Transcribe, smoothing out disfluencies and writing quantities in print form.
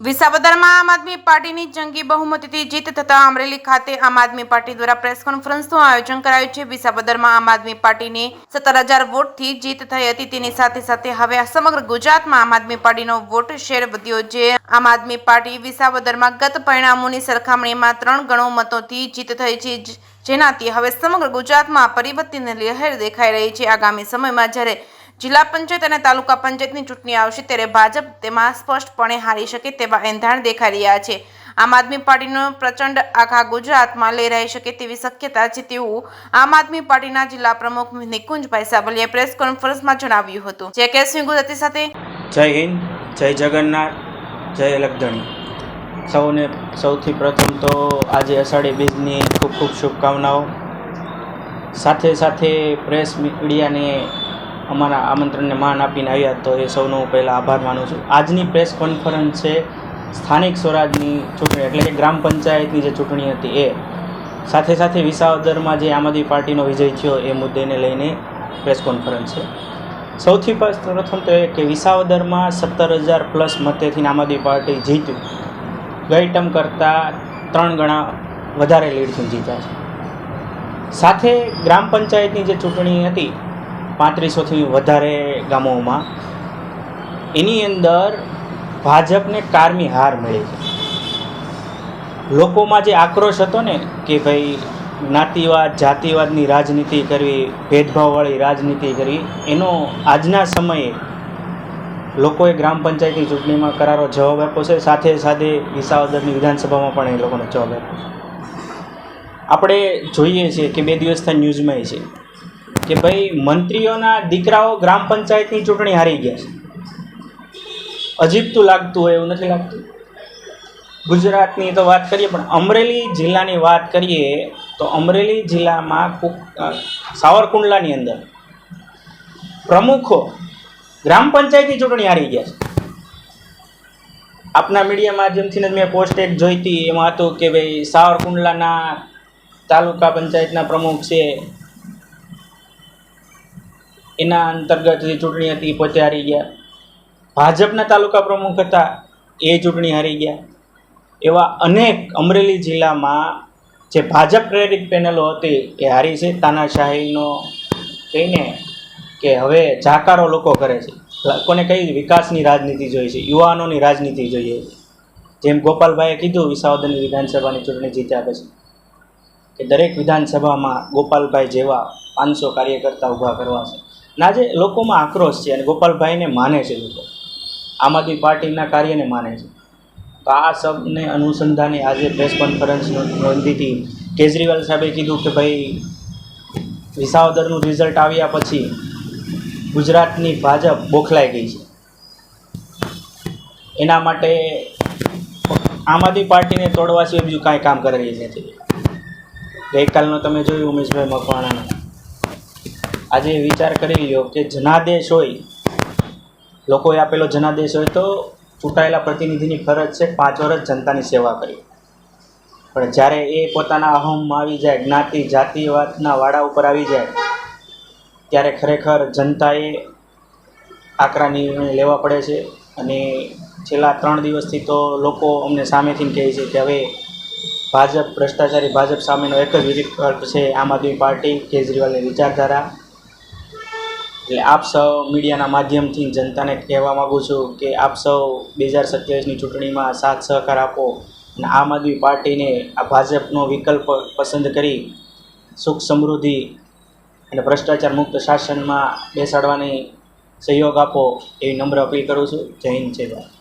વિસાવદરમાં આમ આદમી પાર્ટીની જંગી બહુમતીથી જીત થતાં અમરેલી ખાતે આમ આદમી પાર્ટી દ્વારા પ્રેસ કોન્ફરન્સનું આયોજન કરાયું છે। વિસાવદરમાં આમ આદમી પાર્ટીની 17,000 વોટથી જીત થઈ હતી। તેની સાથે સાથે હવે સમગ્ર ગુજરાતમાં આમ આદમી પાર્ટીનો વોટ શેર વધ્યો છે। આમ આદમી પાર્ટી વિસાવદરમાં ગત પરિણામોની સરખામણીમાં 3 ગણો મતોથી જીત થઈ છે, જેનાથી હવે સમગ્ર ગુજરાતમાં પરિવર્તનની લહેર દેખાઈ રહી છે। આગામી સમયમાં જ્યારે જિલ્લા પંચાયત અને તાલુકા પંચાયતની ચૂંટણી આવશે ત્યારે ભાજપ તેમાં સ્પષ્ટપણે હારી શકે તેવા એંધાણ દેખાઈ રહ્યા છે। આમ આદમી પાર્ટીનો પ્રચંડ આખા ગુજરાતમાં લહેરાઈ શકે તેવી શક્યતા છે તેવું આમ આદમી પાર્ટીના જિલ્લા પ્રમુખ નિકુંજભાઈ સાબલિયાએ પ્રેસ કોન્ફરન્સમાં જણાવ્યું હતું। જે કેસવી ગુજરાતી સાથે જય હિન્દ, જય જગન્નાથ, જય લખધણી। સૌને સૌથી પ્રથમ તો આજે અષાઢી બીજની ખૂબ ખૂબ શુભકામનાઓ। સાથે સાથે પ્રેસ મીડિયાને અમારા આમંત્રણને માન આપીને આવ્યા તો એ સૌનો હું પહેલાં આભાર માનું છું। આજની પ્રેસ કોન્ફરન્સ છે સ્થાનિક સ્વરાજની ચૂંટણી એટલે કે ગ્રામ પંચાયતની જે ચૂંટણી હતી એ સાથે સાથે વિસાવદરમાં જે આમ આદમી પાર્ટીનો વિજય થયો એ મુદ્દેને લઈને પ્રેસ કોન્ફરન્સ છે। સૌથી પ્રથમ તો એ કે વિસાવદરમાં 17,000+ મતેથી આમ આદમી પાર્ટી જીત્યું, ગઈ ટર્મ કરતાં 3 ગણા વધારે લીડથી જીત્યા છે। સાથે ગ્રામ પંચાયતની જે ચૂંટણી હતી 3500થી વધારે ગામોમાં, એની અંદર ભાજપને કારમી હાર મળી છે। લોકોમાં જે આક્રોશ હતો ને કે ભાઈ જ્ઞાતિવાદ જાતિવાદની રાજનીતિ કરવી, ભેદભાવવાળી રાજનીતિ કરવી, એનો આજના સમયે લોકોએ ગ્રામ પંચાયતની ચૂંટણીમાં કરારો જવાબ આપ્યો છે। સાથે સાથે વિસાવદરની વિધાનસભામાં પણ એ લોકોનો જવાબ આપ્યો છે। આપણે જોઈએ છીએ કે 2 દિવસથી ન્યૂઝમાં છે કે ભાઈ મંત્રીઓના દીકરાઓ ગ્રામ પંચાયતની ચૂંટણી હારી ગયા છે। અજીબતું લાગતું હોય એવું નથી લાગતું? ગુજરાતની તો વાત કરીએ પણ અમરેલી જિલ્લાની વાત કરીએ તો અમરેલી જિલ્લામાં સાવરકુંડલાની અંદર પ્રમુખો ગ્રામ પંચાયતની ચૂંટણી હારી ગયા છે। આપના મીડિયા માધ્યમથી જ મેં પોસ્ટ એક જોઈ હતી, એમાં હતું કે ભાઈ સાવરકુંડલાના તાલુકા પંચાયતના પ્રમુખ છે એના અંતર્ગત જે ચૂંટણી હતી પોતે હારી ગયા। ભાજપના તાલુકા પ્રમુખ હતા એ ચૂંટણી હારી ગયા। એવા અનેક અમરેલી જિલ્લામાં જે ભાજપ પ્રેરિત પેનલો હતી એ હારી છે। તાનાશાહીનો કહીને કે હવે જાકારો લોકો કરે છે, લોકોને કઈ વિકાસની રાજનીતિ જોઈએ છે, યુવાનોની રાજનીતિ જોઈએ છે। જેમ ગોપાલભાઈએ કીધું વિસાવદરની વિધાનસભાની ચૂંટણી જીત્યા પછી કે દરેક વિધાનસભામાં ગોપાલભાઈ જેવા 500 કાર્યકર્તા ઊભા કરવા છે। અને આજે લોકોમાં આક્રોશ છે અને ગોપાલભાઈને માને છે, લોકો આમ આદમી પાર્ટીના કાર્યને માને છે। તો આ સબને અનુસંધાને આજે પ્રેસ કોન્ફરન્સ નોંધી હતી। કેજરીવાલ સાહેબે કીધું કે ભાઈ વિસાવદરનું રિઝલ્ટ આવ્યા પછી ગુજરાતની ભાજપ બોખલાઈ ગઈ છે, એના માટે આમ આદમી પાર્ટીને તોડવા સિવાય બીજું કાંઈ કામ કરી રહી નથી। ગઈકાલનો તમે જોયું ઉમેશભાઈ મકવાણાનો, આજે વિચાર કરી લ્યો કે જનાદેશ હોય, લોકોએ આપેલો જનાદેશ હોય તો ચૂંટાયેલા પ્રતિનિધિની ફરજ છે 5 વર્ષ જનતાની સેવા કરી, પણ જ્યારે એ પોતાના અહમમાં આવી જાય, જ્ઞાતિ જાતિવાદના વાડા ઉપર આવી જાય, ત્યારે ખરેખર જનતાએ આકરા નિર્ણય લેવા પડે છે। અને છેલ્લા 3 દિવસથી તો લોકો અમને સામેથી કહે છે કે હવે ભાજપ ભ્રષ્ટાચારી ભાજપ સામેનો એક જ વિકલ્પ છે આમ આદમી પાર્ટી, કેજરીવાલની વિચારધારા। એટલે આપ સૌ મીડિયાના માધ્યમથી જનતાને કહેવા માગું છું કે આપ સૌ 2027ની ચૂંટણીમાં સાથ સહકાર આપો અને આમ આદમી પાર્ટીને આ ભાજપનો વિકલ્પ પસંદ કરી સુખ સમૃદ્ધિ અને ભ્રષ્ટાચાર મુક્ત શાસનમાં બેસાડવાની સહયોગ આપો એવી નમ્ર અપીલ કરું છું। જય હિન્દ, જય ભારત।